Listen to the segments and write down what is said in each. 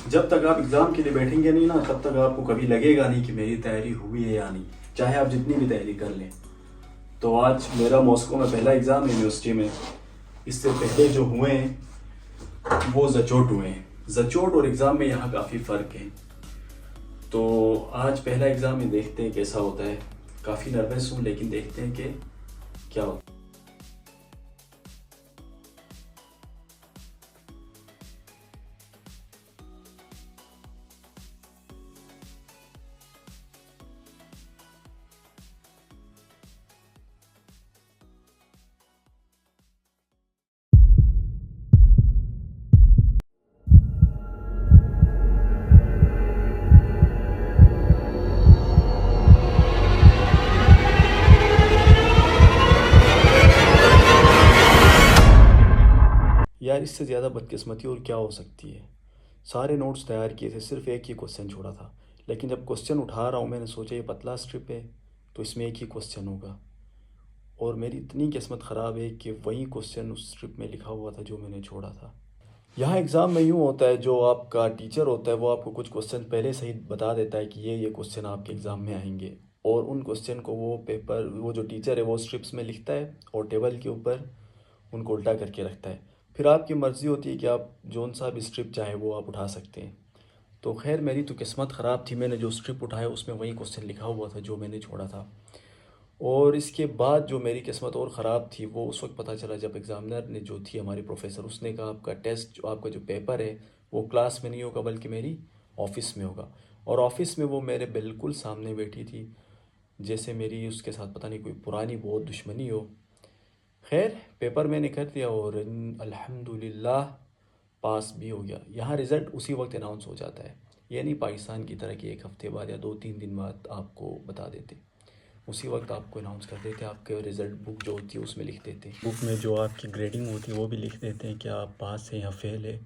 जब तक आप एग्ज़ाम के लिए बैठेंगे नहीं ना, तब तक आपको कभी लगेगा नहीं कि मेरी तैयारी हुई है या नहीं, चाहे आप जितनी भी तैयारी कर लें। तो आज मेरा मॉस्को में पहला एग्ज़ाम है यूनिवर्सिटी में। इससे पहले जो हुए हैं वो जचोट हुए हैं। जचोट और एग्ज़ाम में यहाँ काफ़ी फ़र्क है। तो आज पहला एग्ज़ाम है, देखते हैं कैसा होता है। काफ़ी नर्वस हूँ, लेकिन देखते हैं कि क्या होता है। यार, इससे ज़्यादा बदकिस्मती और क्या हो सकती है। सारे नोट्स तैयार किए थे, सिर्फ एक ही क्वेश्चन छोड़ा था। लेकिन जब क्वेश्चन उठा रहा हूँ, मैंने सोचा ये पतला स्ट्रिप है तो इसमें एक ही क्वेश्चन होगा। और मेरी इतनी किस्मत ख़राब है कि वही क्वेश्चन उस स्ट्रिप में लिखा हुआ था जो मैंने छोड़ा था। यहाँ एग्ज़ाम में यूँ होता है, जो आपका टीचर होता है वो आपको कुछ क्वेश्चन पहले से ही बता देता है कि ये क्वेश्चन आपके एग्ज़ाम में आएंगे। और उन क्वेश्चन को वो जो टीचर है वो स्ट्रिप्स में लिखता है और टेबल के ऊपर उनको उल्टा करके रखता है। फिर आपकी मर्ज़ी होती है कि आप जौन सा भी स्ट्रिप चाहे वो आप उठा सकते हैं। तो खैर, मेरी तो किस्मत ख़राब थी, मैंने जो स्ट्रिप उठाया उसमें वही क्वेश्चन लिखा हुआ था जो मैंने छोड़ा था। और इसके बाद जो मेरी किस्मत और ख़राब थी वो उस वक्त पता चला जब एग्ज़ामिनर ने जो थी हमारी प्रोफेसर, उसने कहा आपका टेस्ट जो आपका जो पेपर है वो क्लास में नहीं होगा बल्कि मेरी ऑफ़िस में होगा। और ऑफ़िस में वो मेरे बिल्कुल सामने बैठी थी, जैसे मेरी उसके साथ पता नहीं कोई पुरानी बहुत दुश्मनी हो। खैर, पेपर मैंने कर दिया और अल्हम्दुलिल्लाह पास भी हो गया। यहाँ रिज़ल्ट उसी वक्त अनाउंस हो जाता है। ये नहीं पाकिस्तान की तरह कि एक हफ़्ते बाद या 2-3 दिन बाद आपको बता देते। उसी वक्त आपको अनाउंस कर देते, आपके रिज़ल्ट बुक जो होती है उसमें लिख देते। बुक में जो आपकी ग्रेडिंग होती है वो भी लिख देते हैं कि आप पास हैं या फेल है।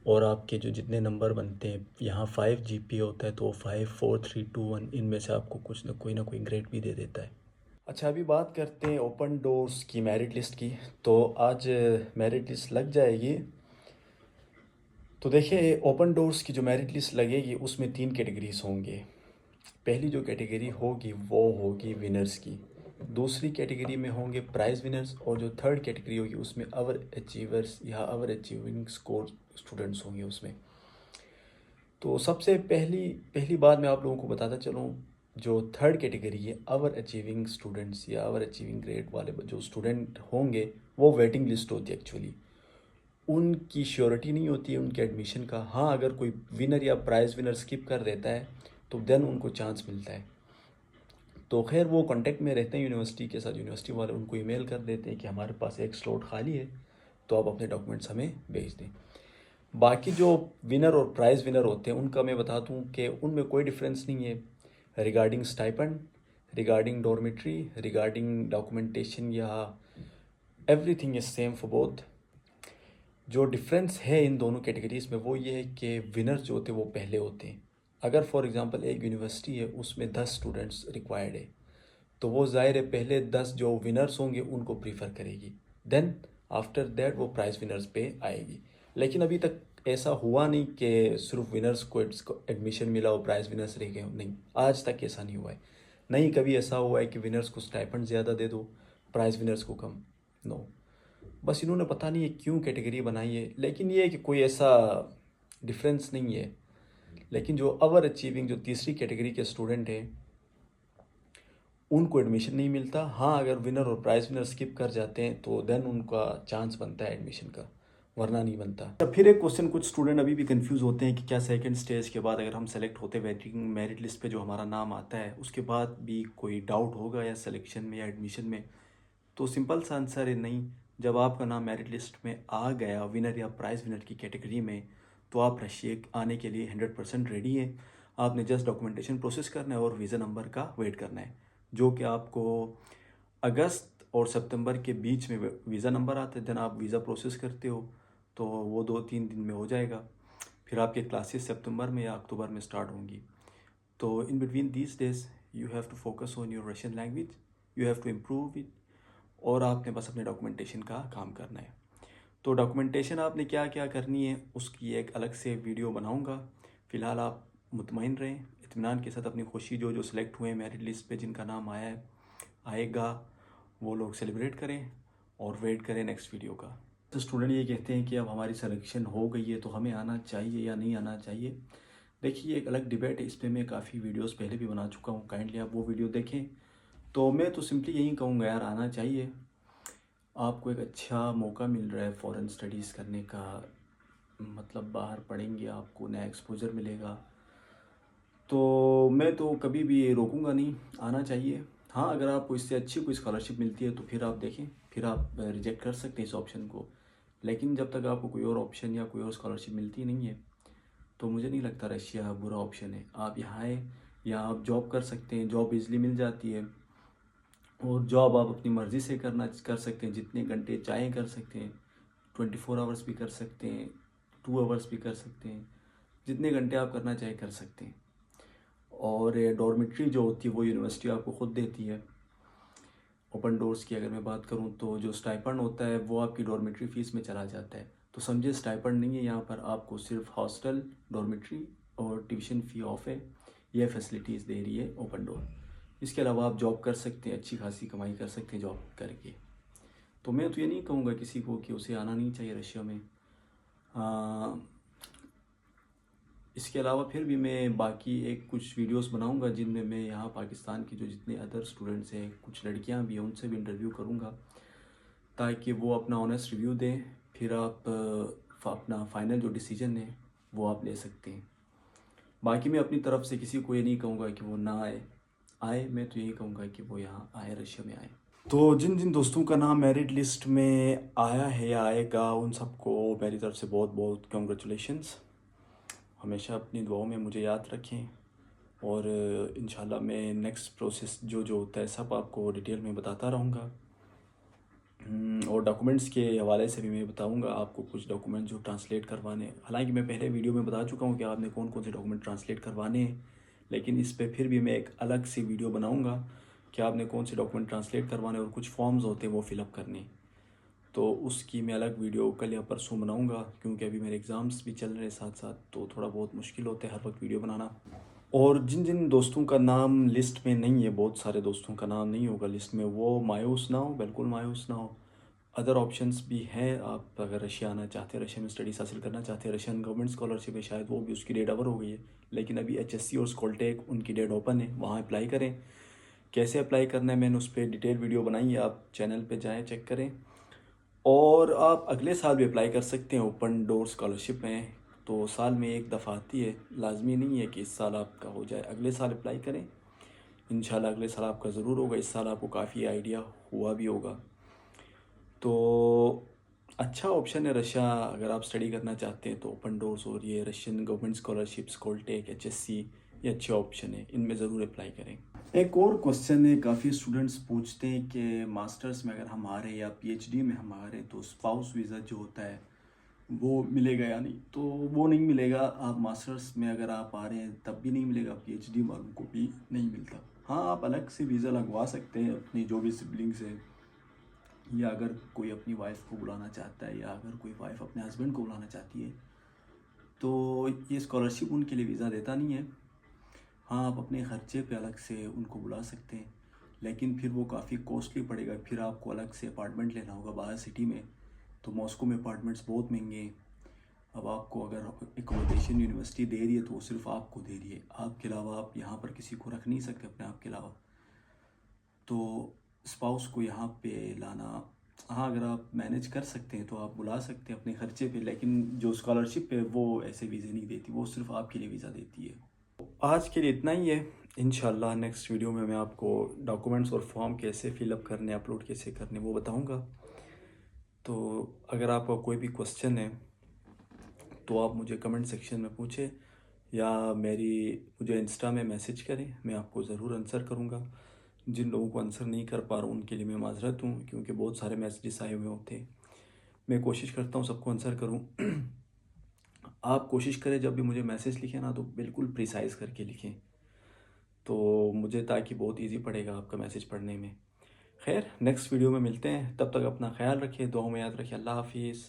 और आपके जो जितने नंबर बनते हैं, यहाँ 5 GPA होता है तो 5 4 3 2 1 इनमें से आपको कुछ ना कोई ग्रेड भी दे देता है। अच्छा, अभी बात करते हैं ओपन डोर्स की मेरिट लिस्ट की। तो आज मेरिट लिस्ट लग जाएगी। तो देखिए, ओपन डोर्स की जो मेरिट लिस्ट लगेगी उसमें 3 कैटेगरीज होंगे। पहली जो कैटेगरी होगी वो होगी विनर्स की। दूसरी कैटेगरी में होंगे प्राइज़ विनर्स, और जो थर्ड कैटेगरी होगी उसमें अवर अचीवर्स या अवर अचीविंग स्कोर स्टूडेंट्स होंगे उसमें। तो सबसे पहली पहली बात मैं आप लोगों को बताता चलूँ, जो थर्ड कैटेगरी है अवर अचीविंग स्टूडेंट्स या अवर अचीविंग ग्रेड वाले जो स्टूडेंट होंगे, वो वेटिंग लिस्ट होती है एक्चुअली। उनकी श्योरिटी नहीं होती है उनके एडमिशन का। हाँ, अगर कोई विनर या प्राइज़ विनर स्किप कर देता है तो देन उनको चांस मिलता है। तो खैर, वो कांटेक्ट में रहते हैं यूनिवर्सिटी के साथ, यूनिवर्सिटी वाले उनको ईमेल कर देते हैं कि हमारे पास एक स्लॉट खाली है तो आप अपने डॉक्यूमेंट्स हमें भेज दें। बाकी जो विनर और प्राइज़ विनर होते हैं उनका मैं बता दूं कि उनमें कोई डिफरेंस नहीं है regarding stipend, regarding dormitory, regarding documentation, या everything is same for both. जो डिफरेंस है इन दोनों कैटेगरीज में वो ये है कि विनर्स जो होते हैं वो पहले होते हैं। अगर फॉर एग्ज़ाम्पल एक यूनिवर्सिटी है उसमें 10 स्टूडेंट्स रिक्वायर्ड है, तो वो ज़ाहिर है पहले 10 जो विनर्स होंगे उनको प्रीफर करेगी। देन आफ्टर दैट वो प्राइज़ विनर्स पे आएगी। लेकिन अभी तक ऐसा हुआ नहीं कि सिर्फ विनर्स को एडमिशन मिला और प्राइज़ विनर्स रह गए हो, नहीं, आज तक ऐसा नहीं हुआ है। नहीं कभी ऐसा हुआ है कि विनर्स को स्टाइपेंड ज़्यादा दे दो, प्राइज़ विनर्स को कम। नो, बस इन्होंने पता नहीं है क्यों कैटेगरी बनाई है, लेकिन ये है कि कोई ऐसा डिफरेंस नहीं है। लेकिन जो अवर अचीविंग जो तीसरी कैटेगरी के स्टूडेंट हैं उनको एडमिशन नहीं मिलता। हाँ, अगर विनर और प्राइज़ विनर स्किप कर जाते हैं तो देन उनका चांस बनता है एडमिशन का, वरना नहीं बनता। अब फिर एक क्वेश्चन, कुछ स्टूडेंट अभी भी कंफ्यूज होते हैं कि क्या सेकंड स्टेज के बाद अगर हम सेलेक्ट होते हैं वेटिंग मेरिट लिस्ट पे जो हमारा नाम आता है उसके बाद भी कोई डाउट होगा या सिलेक्शन में या एडमिशन में। तो सिंपल सा आंसर है नहीं। जब आपका नाम मेरिट लिस्ट में आ गया विनर या प्राइज़ विनर की कैटेगरी में, तो आप रशिया आने के लिए 100% रेडी है। आपने जस्ट डॉक्यूमेंटेशन प्रोसेस करना है और वीज़ा नंबर का वेट करना है, जो कि आपको अगस्त और सितंबर के बीच में वीज़ा नंबर आता है। देन आप वीज़ा प्रोसेस करते हो तो वो 2-3 दिन में हो जाएगा। फिर आपके क्लासेस सितंबर में या अक्टूबर में स्टार्ट होंगी। तो in between these days you have to focus on your Russian language, you have to improve it, और आपने बस अपने डॉक्यूमेंटेशन का काम करना है। तो डॉक्यूमेंटेशन आपने क्या क्या करनी है उसकी एक अलग से वीडियो बनाऊंगा। फ़िलहाल आप मुतमईन रहें, इत्मीनान के साथ अपनी खुशी जो जो सिलेक्ट हुए हैं मेरिट लिस्ट पे जिनका नाम आया है आएगा वो लोग सेलिब्रेट करें और वेट करें नेक्स्ट वीडियो का। तो स्टूडेंट ये कहते हैं कि अब हमारी सिलेक्शन हो गई है तो हमें आना चाहिए या नहीं आना चाहिए। देखिए एक अलग डिबेट है, इस पर मैं काफ़ी वीडियोस पहले भी बना चुका हूँ, काइंडली आप वो वीडियो देखें। तो मैं तो सिंपली यही कहूँगा यार आना चाहिए। आपको एक अच्छा मौका मिल रहा है फ़ॉरेन स्टडीज़ करने का, मतलब बाहर पढ़ेंगे आपको नया एक्सपोजर मिलेगा, तो मैं तो कभी भी ये रोकूंगा नहीं, आना चाहिए। हाँ अगर आपको इससे अच्छी कोई स्कॉलरशिप मिलती है तो फिर आप देखें, फिर आप रिजेक्ट कर सकते हैं इस ऑप्शन को। लेकिन जब तक आपको कोई और ऑप्शन या कोई और स्कॉलरशिप मिलती नहीं है तो मुझे नहीं लगता रशिया बुरा ऑप्शन है। आप यहाँ आए, यहाँ आप जॉब कर सकते हैं, जॉब इजली मिल जाती है और जॉब आप अपनी मर्ज़ी से कर सकते हैं, जितने घंटे चाहें कर सकते हैं, 24 आवर्स भी कर सकते हैं, 2 आवर्स भी कर सकते हैं, जितने घंटे आप करना चाहें कर सकते हैं। और डॉर्मेट्री जो होती है वो यूनिवर्सिटी आपको ख़ुद देती है। ओपन डोर्स की अगर मैं बात करूं तो जो स्टाइपेंड होता है वो आपकी डॉर्मेट्री फ़ीस में चला जाता है। तो समझे स्टाइपेंड नहीं है यहाँ पर, आपको सिर्फ हॉस्टल, डॉर्मेट्री और ट्यूशन फ़ी ऑफ है, ये फैसिलिटीज़ दे रही है ओपन डोर। इसके अलावा आप जॉब कर सकते हैं, अच्छी खासी कमाई कर सकते हैं जॉब करके। तो मैं तो ये नहीं कहूँगा किसी को कि उसे आना नहीं चाहिए रशिया में। इसके अलावा फिर भी मैं बाकी एक कुछ वीडियोस बनाऊंगा जिनमें मैं यहाँ पाकिस्तान के जो जितने अदर स्टूडेंट्स हैं, कुछ लड़कियाँ भी हैं, उनसे भी इंटरव्यू करूँगा ताकि वो अपना ऑनेस्ट रिव्यू दें। फिर आप अपना फाइनल जो डिसीजन है वो आप ले सकते हैं। बाकी मैं अपनी तरफ से किसी को ये नहीं कहूँगा कि वो ना आए, मैं तो यही कहूँगा कि वो यहाँ आए, रशिया में आए। तो जिन जिन दोस्तों का नाम मेरिट लिस्ट में आया है या आएगा उन सबको मेरी तरफ से बहुत बहुत कंग्रेचुलेशंस। हमेशा अपनी दुआओं में मुझे याद रखें और इंशाल्लाह मैं नेक्स्ट प्रोसेस जो जो होता है सब आपको डिटेल में बताता रहूँगा। और डॉक्यूमेंट्स के हवाले से भी मैं बताऊँगा आपको कुछ डॉक्यूमेंट जो ट्रांसलेट करवाने, हालांकि मैं पहले वीडियो में बता चुका हूँ कि आपने कौन कौन से डॉक्यूमेंट ट्रांसलेट करवाने हैं, लेकिन इस पर फिर भी मैं एक अलग सी वीडियो बनाऊँगा कि आपने कौन से डॉक्यूमेंट ट्रांसलेट करवाने और कुछ फॉर्म्स होते हैं वो फिलअप करने। तो उसकी मैं अलग वीडियो कल या परसों बनाऊंगा क्योंकि अभी मेरे एग्ज़ाम्स भी चल रहे हैं साथ साथ, तो थोड़ा बहुत मुश्किल होता है हर वक्त वीडियो बनाना। और जिन जिन दोस्तों का नाम लिस्ट में नहीं है, बहुत सारे दोस्तों का नाम नहीं होगा लिस्ट में, वो मायूस ना हो, बिल्कुल मायूस ना हो। अदर ऑप्शंस भी हैं, आप अगर रशिया आना चाहते हैं, रशिया में स्टडीज़ हासिल करना चाहते हैं, रशियन गवर्नमेंट स्कॉलरशिप है, शायद वो भी उसकी डेट ओवर हो गई है, लेकिन अभी HSC और स्कॉलटेक उनकी डेट ओपन है, वहाँ अप्लाई करें। कैसे अप्लाई करना है मैंने उस पर डिटेल वीडियो बनाई है, आप चैनल पर जाएँ चेक करें। और आप अगले साल भी अप्लाई कर सकते हैं, ओपन डोर स्कॉलरशिप में तो साल में एक दफ़ा आती है, लाजमी नहीं है कि इस साल आपका हो जाए, अगले साल अप्लाई करें, इंशाल्लाह अगले साल आपका ज़रूर होगा। इस साल आपको काफ़ी आइडिया हुआ भी होगा। तो अच्छा ऑप्शन है रशिया, अगर आप स्टडी करना चाहते हैं तो ओपन डोर्स और ये रशियन गवर्नमेंट स्कॉलरशिप, स्कॉलटेक, HSC ये अच्छे ऑप्शन है, इनमें ज़रूर अप्लाई करें। एक और क्वेश्चन है, काफ़ी स्टूडेंट्स पूछते हैं कि मास्टर्स में अगर हम आ रहे हैं या PhD में हम आ रहे हैं तो स्पाउस वीज़ा जो होता है वो मिलेगा या नहीं। तो वो नहीं मिलेगा, आप मास्टर्स में अगर आप आ रहे हैं तब भी नहीं मिलेगा, PhD वालों को भी नहीं मिलता। हाँ आप अलग से वीज़ा लगवा सकते हैं अपनी जो भी सिबलिंग्स हैं, या अगर कोई अपनी वाइफ को बुलाना चाहता है या अगर कोई वाइफ अपने हस्बैंड को बुलाना चाहती है तो ये स्कॉलरशिप उनके लिए वीज़ा देता नहीं है। हाँ आप अपने ख़र्चे पे अलग से उनको बुला सकते हैं, लेकिन फिर वो काफ़ी कॉस्टली पड़ेगा, फिर आपको अलग से अपार्टमेंट लेना होगा बाहर सिटी में। तो मॉस्को में अपार्टमेंट्स बहुत महंगे हैं। अब आपको अगर एकोमोडेशन यूनिवर्सिटी दे रही है तो वो सिर्फ आपको दे रही है, आपके अलावा आप यहाँ पर किसी को रख नहीं सकते अपने आप के अलावा। तो स्पाउस को यहाँ पे लाना, हाँ अगर आप मैनेज कर सकते हैं तो आप बुला सकते हैं अपने ख़र्चे पे, लेकिन जो स्कॉलरशिप है वो ऐसे वीज़े नहीं देती, वो सिर्फ आपके लिए वीज़ा देती है। आज के लिए इतना ही है, इंशाल्लाह नेक्स्ट वीडियो में मैं आपको डॉक्यूमेंट्स और फॉर्म कैसे फिलअप करने, अपलोड कैसे करने वो बताऊंगा। तो अगर आपका कोई भी क्वेश्चन है तो आप मुझे कमेंट सेक्शन में पूछें या मुझे इंस्टा में मैसेज करें, मैं आपको ज़रूर आंसर करूंगा। जिन लोगों को आंसर नहीं कर पा रहा हूँ उनके लिए मैं माज़रत हूँ, क्योंकि बहुत सारे मैसेजेस आए हुए होते हैं। मैं कोशिश करता हूँ सबको आंसर करूँ। आप कोशिश करें जब भी मुझे मैसेज लिखें ना तो बिल्कुल प्रिसाइज़ करके लिखें, तो मुझे ताकि बहुत इजी पड़ेगा आपका मैसेज पढ़ने में। खैर नेक्स्ट वीडियो में मिलते हैं, तब तक अपना ख्याल रखिए, दुआओं में याद रखिए। अल्लाह हाफिज़।